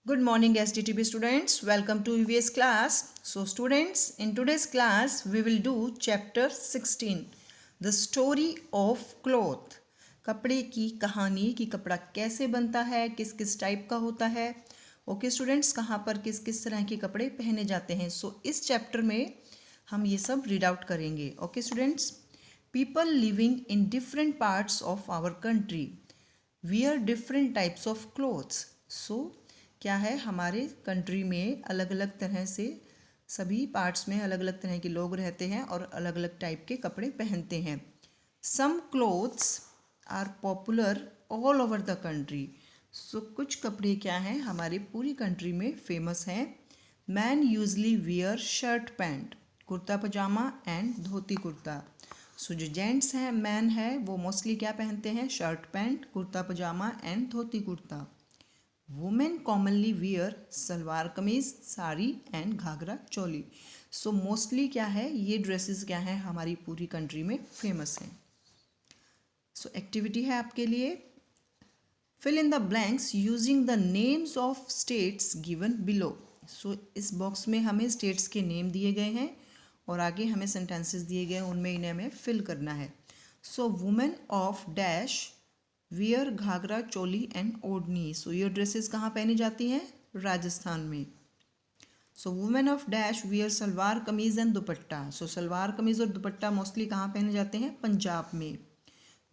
Good morning SDTB students. Welcome to EVS class. So students, in today's class we will do chapter 16, the story of cloth. कपड़े की कहानी कि कपड़ा कैसे बनता है, किस किस टाइप का होता है. ओके स्टूडेंट्स, कहाँ पर किस किस तरह के कपड़े पहने जाते हैं. सो इस चैप्टर में हम ये सब रीड आउट करेंगे. Okay students, people living in different parts of our country wear different types of clothes. So क्या है, हमारे कंट्री में अलग अलग तरह से सभी पार्ट्स में अलग अलग तरह के लोग रहते हैं और अलग अलग टाइप के कपड़े पहनते हैं. Some clothes are popular all over the country. So कुछ कपड़े क्या हैं, हमारी पूरी कंट्री में फेमस हैं. Man usually wear shirt pant, kurta pyjama and dhoti kurta. So जो जेंट्स हैं, मैन है, वो मोस्टली क्या पहनते हैं, shirt pant, kurta pyjama and dhoti kurta. Women commonly wear salwar kameez, sari and ghagra choli. So mostly क्या है, ये ड्रेसेस क्या है हमारी पूरी कंट्री में फेमस हैं. सो एक्टिविटी है आपके लिए, fill in the blanks using the names of states given below. So इस बॉक्स में हमें स्टेट्स के नेम दिए गए हैं और आगे हमें सेंटेंसेस दिए गए हैं, उनमें इन्हें हमें फिल करना है. So women of dash wear ghagra choli and odhni. So ये ड्रेसेस कहाँ पहनी जाती हैं, राजस्थान में. सो women of dash wear salwar kameez and दुपट्टा. सो सलवार कमीज और दुपट्टा मोस्टली कहाँ पहने जाते हैं, पंजाब में.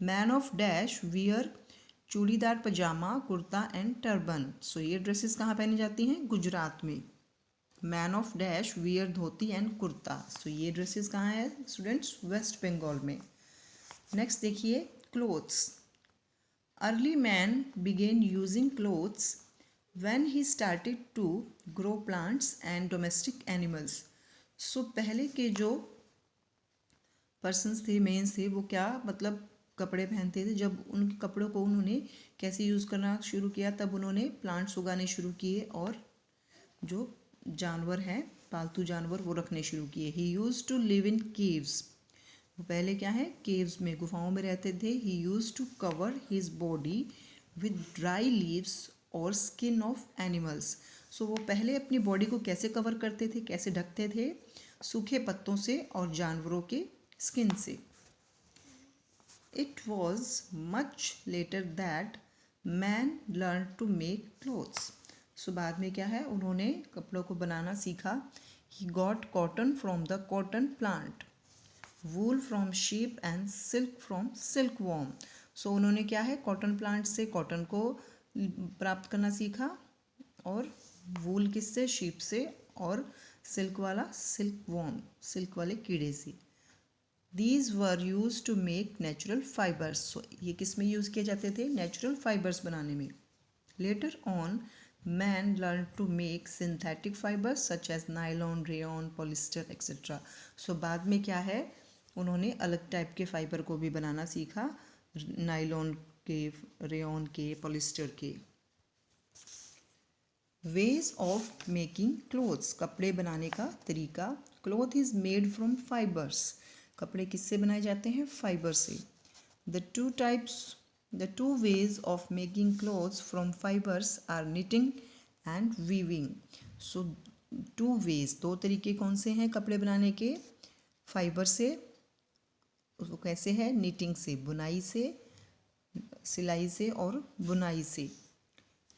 Man of dash wear churidar pyjama, kurta and turban. So ये ड्रेसेस कहाँ पहनी जाती हैं, गुजरात में. Man of dash wear dhoti and kurta. So ये ड्रेसेस कहाँ है स्टूडेंट्स, वेस्ट बंगाल में. नेक्स्ट देखिए, clothes. Early man began using clothes when he started to grow plants and domestic animals. So पहले के जो पर्सन्स थे, मेंस थे, वो क्या मतलब कपड़े पहनते थे. जब उनके कपड़ों को उन्होंने कैसे यूज़ करना शुरू किया, तब उन्होंने प्लांट्स उगाने शुरू किए और जो जानवर हैं, पालतू जानवर, वो रखने शुरू किए. He used to live in caves. वो पहले क्या है, केव्स में, गुफाओं में रहते थे. He used to cover his body with dry leaves और स्किन ऑफ एनिमल्स. सो वो पहले अपनी बॉडी को कैसे कवर करते थे, कैसे ढकते थे, सूखे पत्तों से और जानवरों के स्किन से. It was much later that man learn to make clothes. So बाद में क्या है, उन्होंने कपड़ों को बनाना सीखा. He got cotton from the cotton plant, wool from sheep and silk from silk worm. So उन्होंने क्या है, कॉटन प्लांट से कॉटन को प्राप्त करना सीखा और वूल किससे, शीप से, और सिल्क वाला सिल्क वॉर्म, सिल्क वाले कीड़े से. These were used to make natural fibres. So ये किस में यूज़ किए जाते थे, नेचुरल फाइबर्स बनाने में. Later on man learn to make synthetic fibres such as nylon, rayon, polyester etcetera. So बाद में क्या है, उन्होंने अलग टाइप के फाइबर को भी बनाना सीखा, नायलॉन के, रेयॉन के, पॉलिस्टर के. Ways of making clothes. कपड़े बनाने का तरीका. Cloth is made from fibres. कपड़े किससे बनाए जाते हैं, फाइबर से. The two ways of making clothes from fibres are knitting and weaving. So two ways, दो तरीके कौन से हैं कपड़े बनाने के, फाइबर से, उसको कैसे है, निटिंग से, बुनाई से, सिलाई से और बुनाई से.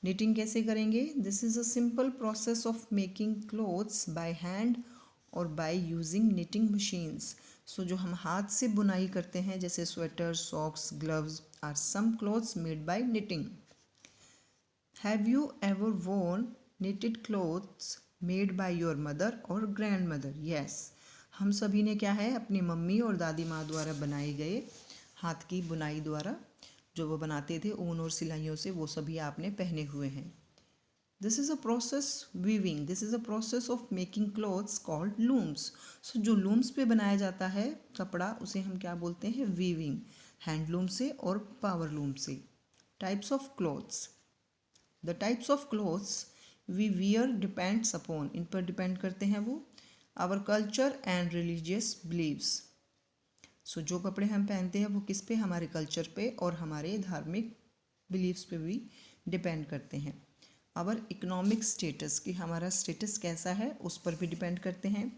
निटिंग कैसे करेंगे, this is a simple process of making clothes by hand और by using knitting machines. So जो हम हाथ से बुनाई करते हैं, जैसे sweater, socks, gloves, are some clothes made by knitting. Have you ever worn knitted clothes made by your mother और ग्रैंड मदर. येस, हम सभी ने क्या है, अपनी मम्मी और दादी माँ द्वारा बनाए गए हाथ की बुनाई द्वारा जो वो बनाते थे ऊन और सिलाइयों से, वो सभी आपने पहने हुए हैं. This is a process weaving. This is a process of making clothes called looms. So जो लूम्स पे बनाया जाता है कपड़ा, उसे हम क्या बोलते हैं, वीविंग. हैंडलूम से और पावर लूम से. Types of clothes. The types of clothes we wear depends upon. इन पर डिपेंड करते हैं वो our culture and religious believes. So जो कपड़े हम पहनते हैं वो किस पे, हमारे कल्चर पे और हमारे धार्मिक बिलीव्स पे भी डिपेंड करते हैं. आवर इकोनॉमिक स्टेटस, कि हमारा स्टेटस कैसा है उस पर भी डिपेंड करते हैं।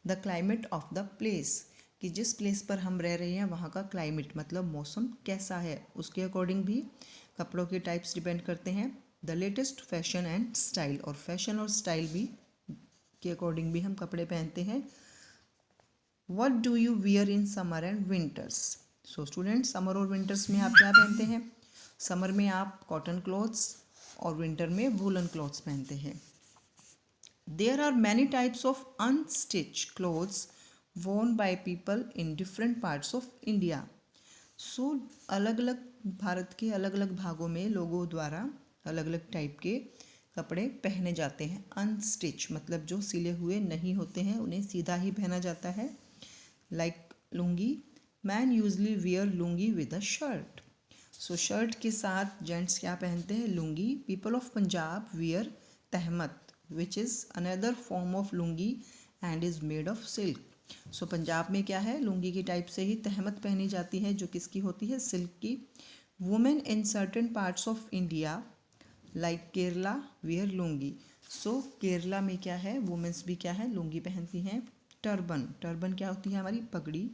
The climate of the place, कि जिस प्लेस पर हम रह रहे हैं वहाँ का क्लाइमेट मतलब मौसम कैसा है, उसके अकॉर्डिंग भी कपड़ों के टाइप्स डिपेंड करते हैं। The latest fashion and style, और फैशन और स्टाइल भी के अकॉर्डिंग भी हम कपड़े पहनते हैं। What do you wear in summer and winters. So student, summer और विंटर्स में आप क्या पहनते हैं? समर में आप कॉटन क्लॉथ्स और विंटर में वूलन क्लॉथ्स पहनते हैं। There are many types of unstitch clothes worn by people in different parts of India. सो अलग अलग भारत के अलग अलग भागों में लोगों द्वारा अलग अलग टाइप के कपड़े पहने जाते हैं। अनस्टिच मतलब जो सिले हुए नहीं होते हैं, उन्हें सीधा ही पहना जाता है। Like lungi, man usually wear lungi with a shirt. So shirt के साथ जेंट्स क्या पहनते हैं? Lungi. People of Punjab wear tehmat which is another form of lungi and is made of silk. So Punjab में क्या है? लुंगी की टाइप से ही तहमत पहनी जाती है, जो किसकी होती है? सिल्क की। Women in certain parts of India like Kerala wear lungi. So Kerala में क्या है? वुमेन्स भी क्या है? लुंगी पहनती हैं। टर्बन, टर्बन क्या होती है? हमारी पगड़ी।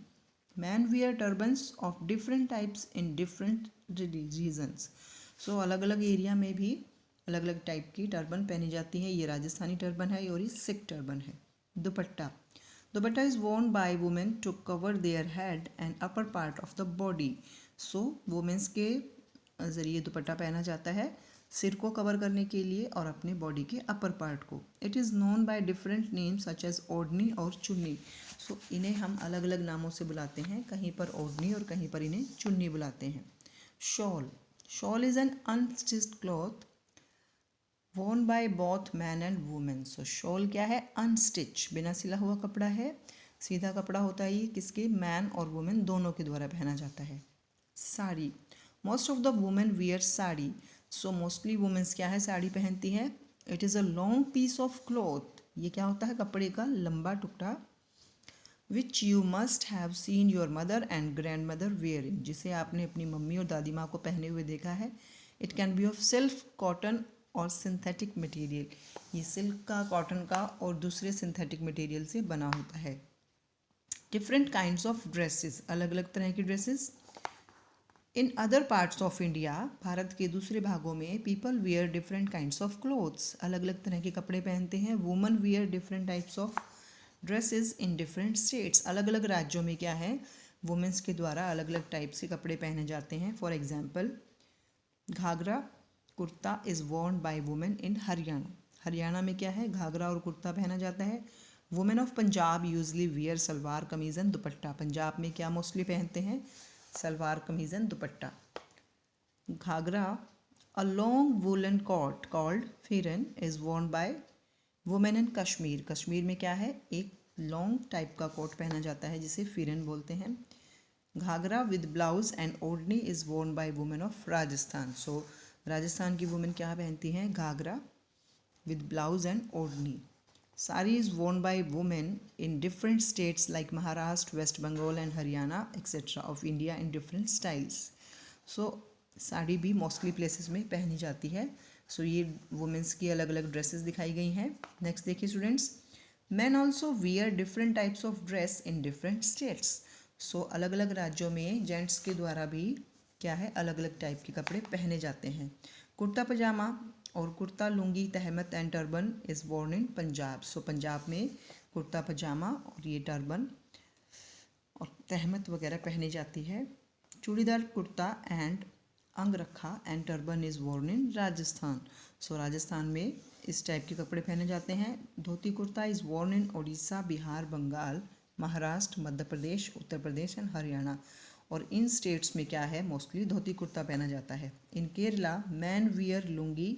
Man wear turbans of different types in different regions. So अलग अलग एरिया में भी अलग अलग टाइप की टर्बन पहनी जाती है। ये राजस्थानी टर्बन है और ये सिख टर्बन है। दुपट्टा, दुपट्टा is worn by women to cover their head and upper part of the body. So women's के ज़रिए दुपट्टा पहना जाता है सिर को कवर करने के लिए और अपने बॉडी के अपर पार्ट को। It is known by different names such as odhni और चुन्नी। सो इन्हें हम अलग अलग नामों से बुलाते हैं, कहीं पर ओढ़नी और कहीं पर इन्हें चुन्नी बुलाते हैं। Shawl, shawl is an unstitched cloth worn by both man and women. So shawl क्या है? अनस्टिच, बिना सिला हुआ कपड़ा है। सीधा कपड़ा होता है ये किसके? मैन और वुमेन दोनों के द्वारा पहना जाता है। Sari, most of the women wear sari. So mostly women's क्या है? साड़ी पहनती है। It is a long piece of cloth, ये क्या होता है? कपड़े का लंबा टुकड़ा। Which you must have seen your mother and grandmother wearing, जिसे आपने अपनी मम्मी और दादी माँ को पहने हुए देखा है। It can be of silk, cotton और सिंथेटिक मटेरियल। ये सिल्क का, कॉटन का और दूसरे सिंथेटिक मटेरियल से बना होता है। डिफरेंट काइंड्स ऑफ ड्रेसेस, अलग अलग तरह की dresses. In other parts of India, Bharat के दूसरे भागों में people wear different kinds of clothes, अलग अलग तरह के कपड़े पहनते हैं। Woman wear different types of dresses in different states, अलग अलग राज्यों में क्या है? वुमेंस के द्वारा अलग अलग टाइप्स के कपड़े पहने जाते हैं। For example, ghagra kurta is worn by women in Haryana. Haryana में क्या है? घाघरा और कुर्ता पहना जाता है। Women of Punjab usually wear salwar kameez and दुपट्टा। पंजाब में क्या मोस्टली पहनते हैं? Salwar kameez and dupatta. Ghagra, a long woollen coat called phiran is worn by women in Kashmir. Kashmir में क्या है? एक लॉन्ग टाइप का कोट पहना जाता है जिसे फिरन बोलते हैं। Ghagra with blouse and odhni is worn by women of Rajasthan. So Rajasthan की वुमेन क्या पहनती हैं? Ghagra with blouse and odhni. Sari is worn by women in different states like Maharashtra, West Bengal and Haryana etcetera of India in different styles. So sari भी मोस्टली प्लेसेस में पहनी जाती है। सो ये वुमेंस की अलग अलग ड्रेसेस दिखाई गई हैं। नेक्स्ट देखिए students, man also wear different types of dress in different states. So अलग अलग राज्यों में जेंट्स के द्वारा भी क्या है? अलग अलग टाइप के कपड़े पहने जाते हैं। कुर्ता पजामा और kurta, lungi, tehmat and turban is worn in Punjab. So Punjab में कुर्ता पजामा और ये टर्बन और तहमत वगैरह पहनी जाती है। Churidar kurta and angrakha and turban is worn in Rajasthan. So Rajasthan में इस टाइप के कपड़े पहने जाते हैं। Dhoti kurta is worn in Orissa, Bihar, Bengal, Maharashtra, Madhya Pradesh, Uttar Pradesh and Haryana. और इन स्टेट्स में क्या है? मोस्टली धोती कुर्ता पहना जाता है। In Kerala, man wear lungi,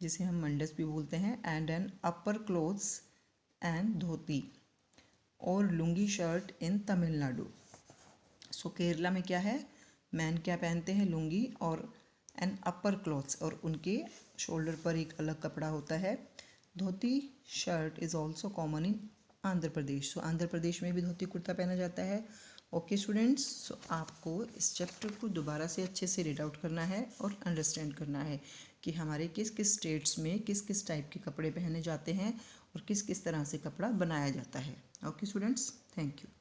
जिसे हम मंडस भी बोलते हैं, and an upper clothes and dhoti, और lungi shirt in Tamil Nadu. So Kerala में क्या है? मैन क्या पहनते हैं? लुंगी और एन अपर क्लॉथ्स, और उनके शोल्डर पर एक अलग कपड़ा होता है। Dhoti shirt is also common in Andhra Pradesh. So Andhra Pradesh में भी धोती कुर्ता पहना जाता है। ओके स्टूडेंट्स, सो आपको इस चैप्टर को दोबारा से अच्छे से रीड आउट करना है और अंडरस्टैंड करना है। कि हमारे किस किस स्टेट्स में किस किस टाइप के कपड़े पहने जाते हैं और किस किस तरह से कपड़ा बनाया जाता है। Okay students, thank you.